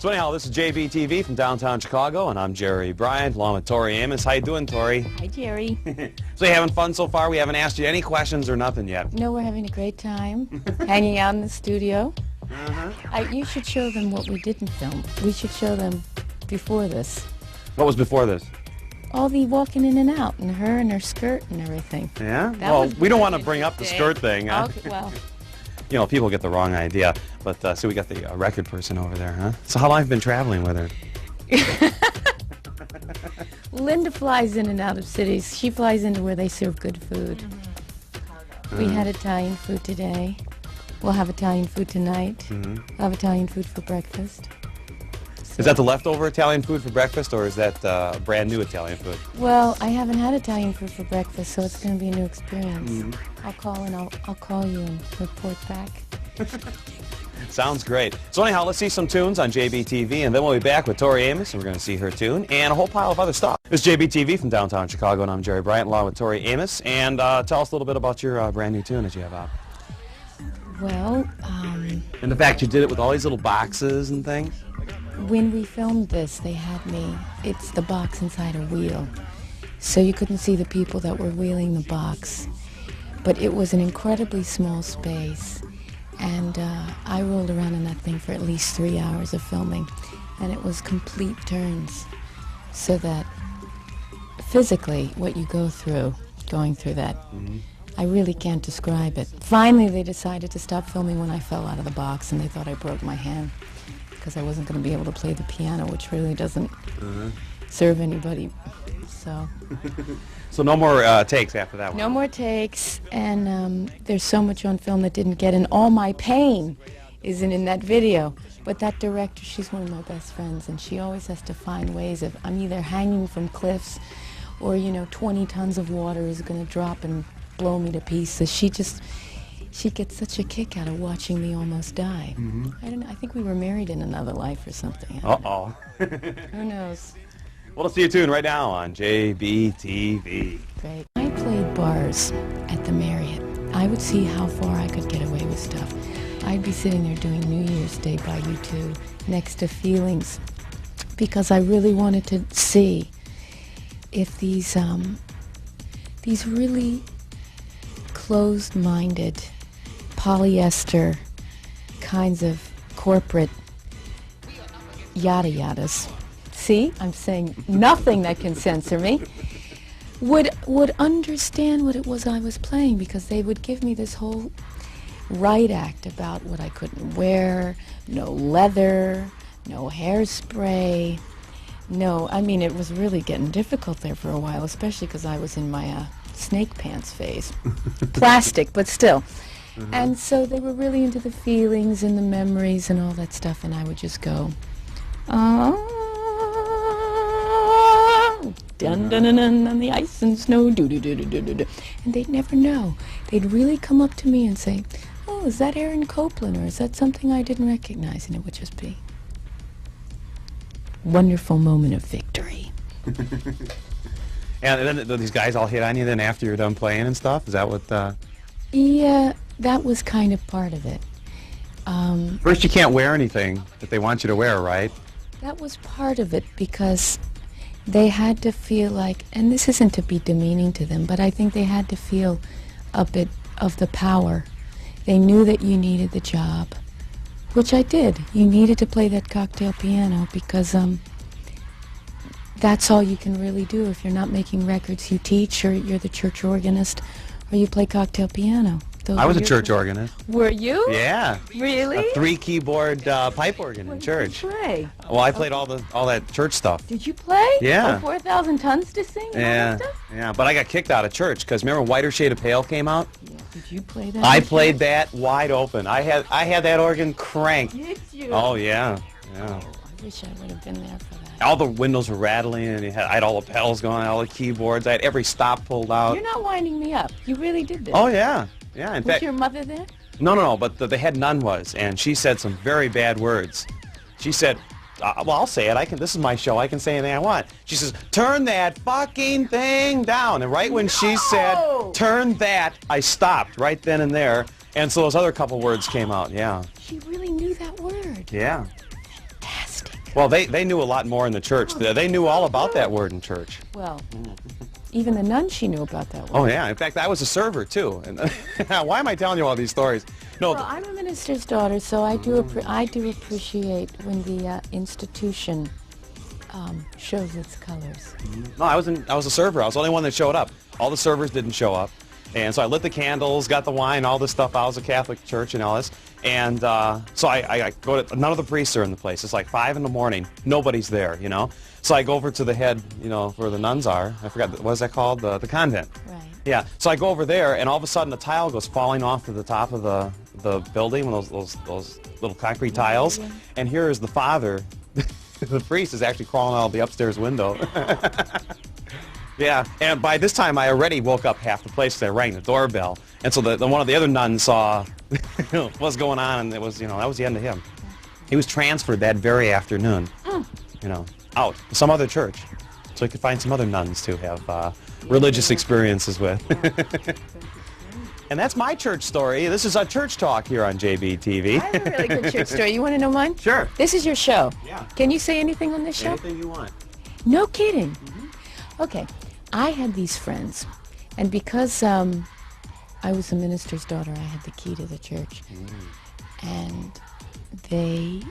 So anyhow, this is JBTV from downtown Chicago, and I'm Jerry Bryant, along with Tori Amos. How you doing, Tori? Hi, Jerry. So you having fun so far? We haven't asked you any questions or nothing yet. No, we're having a great time hanging out in the studio. You should show them what we didn't film. We should show them before this. What was before this? All the walking in and out, and her and her skirt and everything. Yeah? That Well, was we don't want to really bring up the interesting. skirt thing. Okay, well, You know, people get the wrong idea. But see, we got the record person over there, huh? So how long have you been traveling with her? Linda flies in and out of cities. She flies into where they serve good food. We had Italian food today. We'll have Italian food tonight. We'll have Italian food for breakfast. Is that the leftover Italian food for breakfast, or is that brand new Italian food? Well, I haven't had Italian food for breakfast, so it's going to be a new experience. I'll call and I'll call you and report back. Sounds great. So anyhow, let's see some tunes on JBTV, and then we'll be back with Tori Amos, and we're going to see her tune, and a whole pile of other stuff. This is JBTV from downtown Chicago, and I'm Jerry Bryant, along with Tori Amos. And tell us a little bit about your brand new tune that you have out. Well, And the fact you did it with all these little boxes and things. when we filmed this, they had me, it's the box inside a wheel. So you couldn't see the people that were wheeling the box. But it was an incredibly small space. And I rolled around in that thing for at least 3 hours of filming. And it was complete turns. So that physically, what you go through, going through that, I really can't describe it. Finally, they decided to stop filming when I fell out of the box, and they thought I broke my hand because I wasn't going to be able to play the piano, which really doesn't serve anybody. So So no more takes after that one. no more takes, and there's so much on film that didn't get in. All my pain isn't in that video. But that director, she's one of my best friends, and she always has to find ways of, I'm either hanging from cliffs or, 20 tons of water is going to drop and blow me to pieces. She gets such a kick out of watching me almost die. I don't know, I think we were married in another life or something. Uh-oh. Who knows? Well, let's see a tune right now on JBTV. Great. I played bars at the Marriott. I would see how far I could get away with stuff. I'd be sitting there doing New Year's Day by U2 next to Feelings because I really wanted to see if these really closed-minded polyester kinds of corporate yada-yadas, see, I'm saying nothing that can censor me, would understand what it was I was playing, because they would give me this whole riot act about what I couldn't wear, no leather, no hairspray, no, I mean, it was really getting difficult there for a while, especially because I was in my snake pants phase. Plastic, but still. And so they were really into the feelings and the memories and all that stuff, and I would just go, dun dun dun dun on the ice and snow, do do do do do do do, and they'd never know. They'd really come up to me and say, "Oh, is that Aaron Copland, or is that something I didn't recognize?" And it would just be wonderful moment of victory. And then these guys all hit on you then after you're done playing and stuff? Is that what... Yeah, that was kind of part of it. First, you can't wear anything that they want you to wear, right? That was part of it, because they had to feel like, and this isn't to be demeaning to them, but I think they had to feel a bit of the power. They knew that you needed the job, which I did. You needed to play that cocktail piano because that's all you can really do. If you're not making records, you teach, or you're the church organist, or you play cocktail piano. Those I was are a your church two- organist. Were you? Yeah. Really? A 3-keyboard pipe organ in church. What did you play? Well, I played all that church stuff. Did you play? Yeah. Oh, 4,000 tons to sing? And all Yeah, that stuff? yeah, but I got kicked out of church because remember Whiter Shade of Pale came out? Yeah. Did you play that? I in played church? that wide open. I had that organ cranked. Did you? Oh yeah, yeah. I wish I would have been there for that. All the windows were rattling, and I had all the pedals going, all the keyboards. I had every stop pulled out. You're not winding me up. You really did this. Oh yeah, yeah. In Was fact, your mother there? no, but the head nun was, and she said some very bad words. She said, well, I'll say it. This is my show. I can say anything I want. She says, "Turn that fucking thing down." And right when she said, "Turn that," I stopped right then and there. And so those other couple words came out. Yeah. She really knew that word. Yeah. Fantastic. Well, they knew a lot more in the church. They knew all about that word in church. Well, even the nun, she knew about that word. Oh, yeah. In fact, I was a server, too. And why am I telling you all these stories? No. Well, I'm a minister's daughter, so I do appreciate when the institution shows its colors. No, I was a server. I was the only one that showed up. All the servers didn't show up. And so I lit the candles, got the wine, all this stuff. I was a Catholic church and all this. And so I go to, none of the priests are in the place. It's like 5 in the morning. Nobody's there, you know. So I go over to the head, you know, where the nuns are. I forgot, what is that called? The convent. Right. Yeah. So I go over there, and all of a sudden the tile goes falling off to the top of the building, those little concrete tiles. Yeah. And here is the father. The priest is actually crawling out of the upstairs window. Yeah, and by this time I already woke up half the place because I rang the doorbell. And so one of the other nuns saw what was going on, and it was, you know, that was the end of him. He was transferred that very afternoon, you know, out to some other church. So he could find some other nuns to have religious experiences with. And that's my church story. This is a church talk here on JBTV. I have a really good church story. You want to know mine? Sure. This is your show. Yeah. Can you say anything on this show? Anything you want. No kidding. Okay. I had these friends, and because I was a minister's daughter, I had the key to the church. And they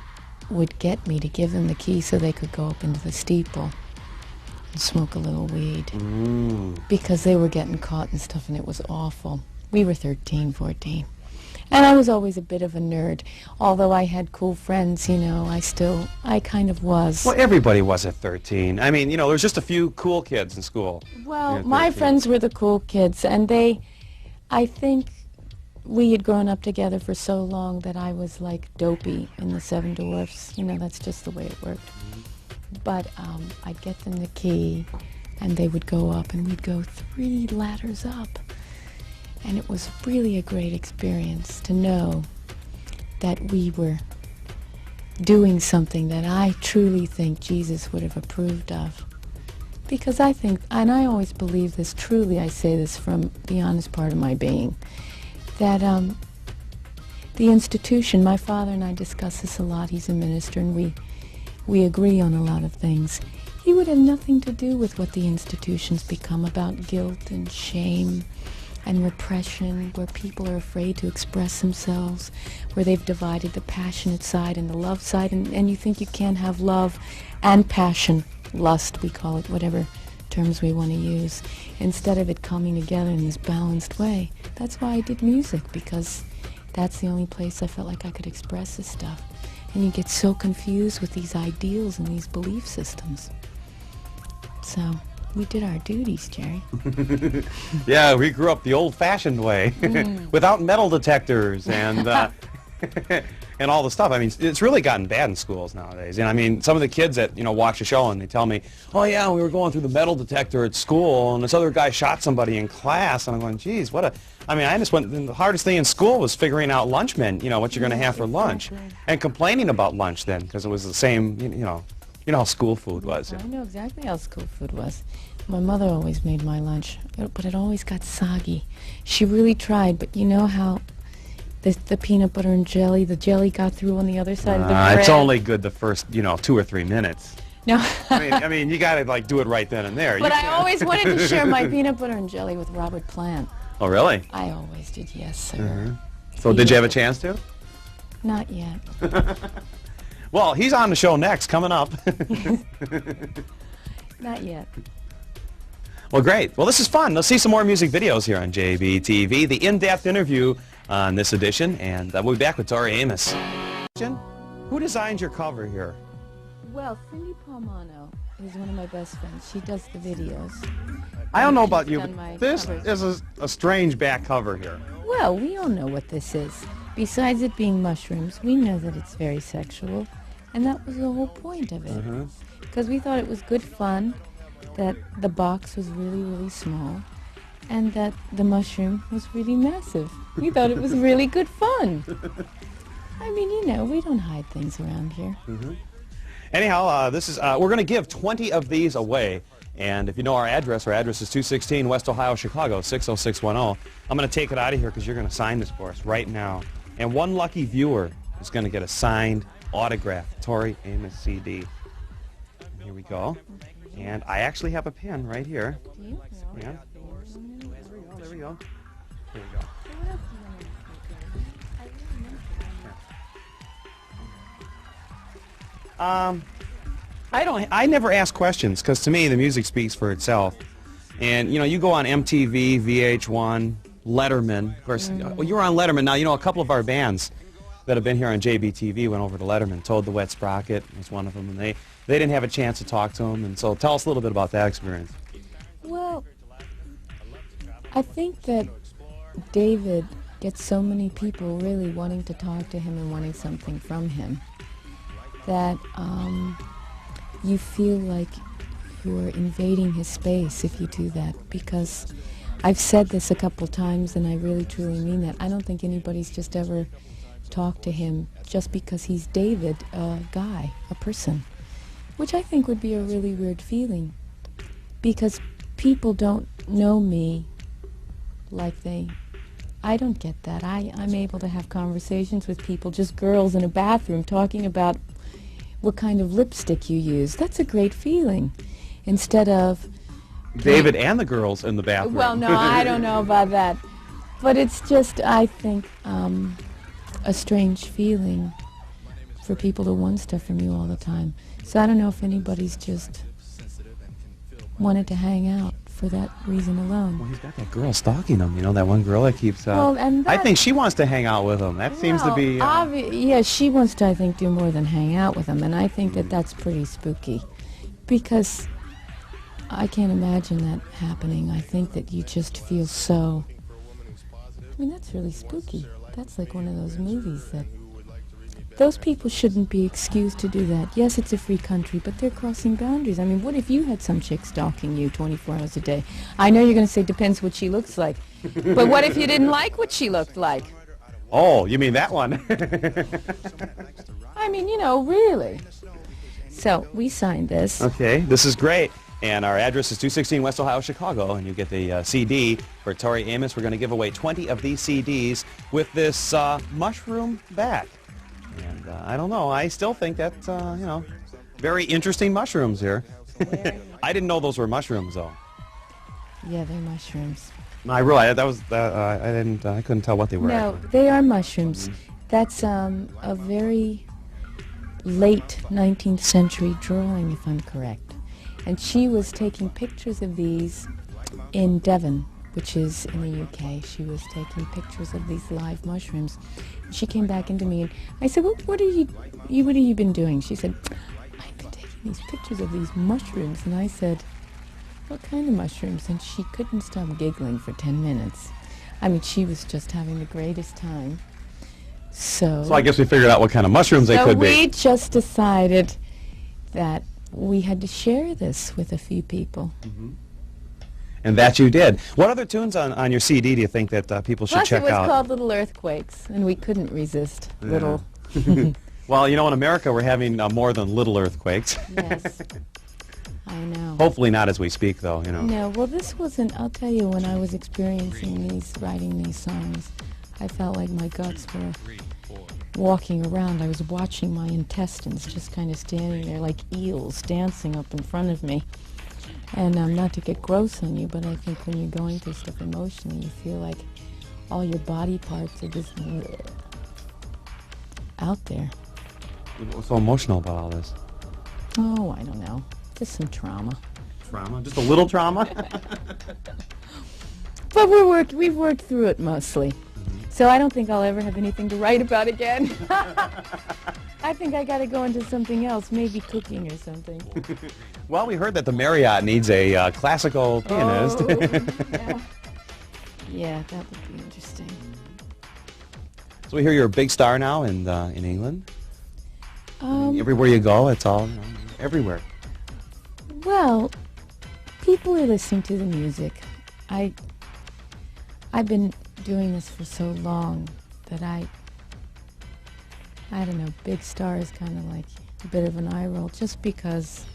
would get me to give them the key so they could go up into the steeple and smoke a little weed. Because they were getting caught and stuff, and it was awful. We were 13, 14. And I was always a bit of a nerd. Although I had cool friends, you know, I kind of was. Well, everybody was at 13. I mean, you know, there was just a few cool kids in school. Well, my friends were the cool kids, and I think we had grown up together for so long that I was like Dopey in the Seven Dwarfs. You know, that's just the way it worked. But I'd get them the key, and they would go up, and we'd go 3 ladders up. And it was really a great experience to know that we were doing something that I truly think Jesus would have approved of. Because I think, and I always believe this, truly I say this from the honest part of my being, that the institution, my father and I discuss this a lot, he's a minister, and we agree on a lot of things. He would have nothing to do with what the institutions become about guilt and shame and repression, where people are afraid to express themselves, where they've divided the passionate side and the love side, and you think you can't have love and passion, lust, we call it, whatever terms we want to use, instead of it coming together in this balanced way. That's why I did music, because that's the only place I felt like I could express this stuff. And you get so confused with these ideals and these belief systems. So we did our duties, Jerry. Yeah, we grew up the old-fashioned way, without metal detectors and and all the stuff. I mean, it's really gotten bad in schools nowadays. And I mean, some of the kids that, you know, watch the show and they tell me, oh yeah, we were going through the metal detector at school and this other guy shot somebody in class. And I'm going, geez, what a... I mean, I just went... The hardest thing in school was figuring out lunch men, you know, what you're going to have for lunch. And complaining about lunch then, because it was the same, you know how school food was. I know exactly how school food was. My mother always made my lunch, but it always got soggy. She really tried, but you know how the peanut butter and jelly, the jelly got through on the other side of the bread? It's only good the first, you know, 2 or 3 minutes. No. I mean, you got to, like, do it right then and there. But I always wanted to share my peanut butter and jelly with Robert Plant. Oh, really? I always did, yes, sir. So did you have a chance to? Not yet. Well, he's on the show next, coming up. Not yet. Well, great. Well, this is fun. Let's see some more music videos here on JBTV. The in-depth interview on this edition, and we'll be back with Tori Amos. Who designed your cover here? Well, Cindy Palmano is one of my best friends. She does the videos. I don't know about She's you, done my but this covers. is a strange back cover here. Well, we all know what this is. Besides it being mushrooms, we know that it's very sexual, and that was the whole point of it. Because we thought it was good fun, that the box was really, really small, and that the mushroom was really massive. We thought it was really good fun. I mean, you know, we don't hide things around here. Anyhow, this is we're going to give 20 of these away. And if you know our address is 216 West Ohio, Chicago, 60610. I'm going to take it out of here because you're going to sign this for us right now. And one lucky viewer is going to get a signed autographed Tori Amos CD. And here we go. And I actually have a pen right here. Do you? Yeah. There we go. Here we go. I never ask questions because to me the music speaks for itself. And you know, you go on MTV, VH1, Letterman. Of course, well, you were on Letterman. Now, you know, a couple of our bands that have been here on JBTV went over to Letterman. Toad the Wet Sprocket was one of them, and they didn't have a chance to talk to him. And so tell us a little bit about that experience. Well, I think that David gets so many people really wanting to talk to him and wanting something from him that you feel like you're invading his space if you do that, because I've said this a couple times and I really truly mean that. I don't think anybody's just ever talked to him just because he's David, a guy, a person, which I think would be a really weird feeling, because people don't know me like I don't get that. I'm able to have conversations with people, just girls in a bathroom talking about what kind of lipstick you use. That's a great feeling. Instead of David and the girls in the bathroom. Well, no, I don't know about that. But it's just, I think, a strange feeling for people to want stuff from you all the time. So I don't know if anybody's just wanted to hang out for that reason alone. Well, he's got that girl stalking him, you know, that one girl that keeps... well, and I think she wants to hang out with him. That seems to be... yeah, she wants to, I think, do more than hang out with him, and I think that that's pretty spooky, because I can't imagine that happening. I think that you just feel so... I mean, that's really spooky. That's like one of those movies that... Those people shouldn't be excused to do that. Yes, it's a free country, but they're crossing boundaries. I mean, what if you had some chick stalking you 24 hours a day? I know you're going to say depends what she looks like, but what if you didn't like what she looked like? Oh, you mean that one? I mean, you know, really. So, we signed this. Okay, this is great. And our address is 216 West Ohio, Chicago, and you get the CD for Tori Amos. We're going to give away 20 of these CDs with this mushroom back. And I don't know, I still think that, you know, very interesting mushrooms here. I didn't know those were mushrooms, though. Yeah, they're mushrooms. I realized that was, I couldn't tell what they were. No, actually. they are mushrooms. That's a very late 19th century drawing, if I'm correct. And she was taking pictures of these in Devon, which is in the UK. She was taking pictures of these live mushrooms. She came back into me, and I said, what have you been doing? She said, I've been taking these pictures of these mushrooms. And I said, what kind of mushrooms? And she couldn't stop giggling for 10 minutes. I mean, she was just having the greatest time. So I guess we figured out what kind of mushrooms they could be. So we just decided that we had to share this with a few people. Mm-hmm. And that you did. What other tunes on your CD do you think that people should check out? Plus, it was called Little Earthquakes, and we couldn't resist little. Well, you know, in America, we're having more than little earthquakes. Yes, I know. Hopefully not as we speak, though, you know. No, well, this wasn't, I'll tell you, when I was experiencing these, writing these songs, I felt like my guts were walking around. I was watching my intestines just kind of standing there like eels dancing up in front of me. And not to get gross on you, but I think when you're going through stuff emotionally, you feel like all your body parts are just out there. What's so emotional about all this? Oh, I don't know. Just some trauma. Trauma? Just a little trauma? But we've worked through it mostly. So I don't think I'll ever have anything to write about again. I think I got to go into something else, maybe cooking or something. Well, we heard that the Marriott needs a classical pianist. Oh, yeah. Yeah, that would be interesting. So we hear you're a big star now in England. Everywhere you go, it's all, you know, everywhere. Well, people are listening to the music. I've been doing this for so long that I don't know, big star is kind of like a bit of an eye roll, just because...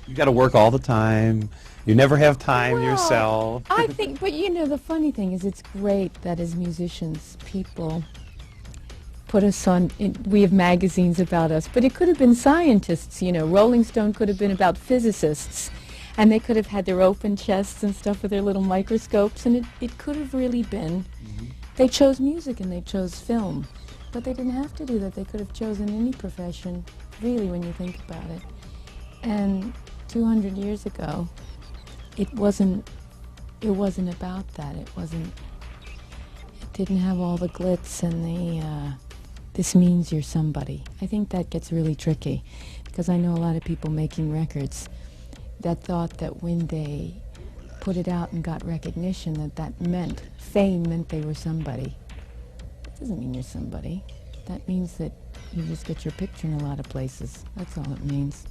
You got to work all the time. You never have time Well, yourself. I think, but you know, the funny thing is it's great that as musicians, people put us on, we have magazines about us, but it could have been scientists, you know. Rolling Stone could have been about physicists, and they could have had their open chests and stuff with their little microscopes, and it could have really been. They chose music and they chose film, but they didn't have to do that. They could have chosen any profession, really, when you think about it. And 200 years ago, it wasn't about that. It didn't have all the glitz and the, this means you're somebody. I think that gets really tricky, because I know a lot of people making records that thought that when they put it out and got recognition, that meant, fame meant they were somebody. That doesn't mean you're somebody. That means that you just get your picture in a lot of places. That's all it means.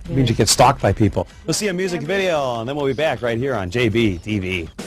It means you get stalked by people. We'll see a music video, and then we'll be back right here on JBTV.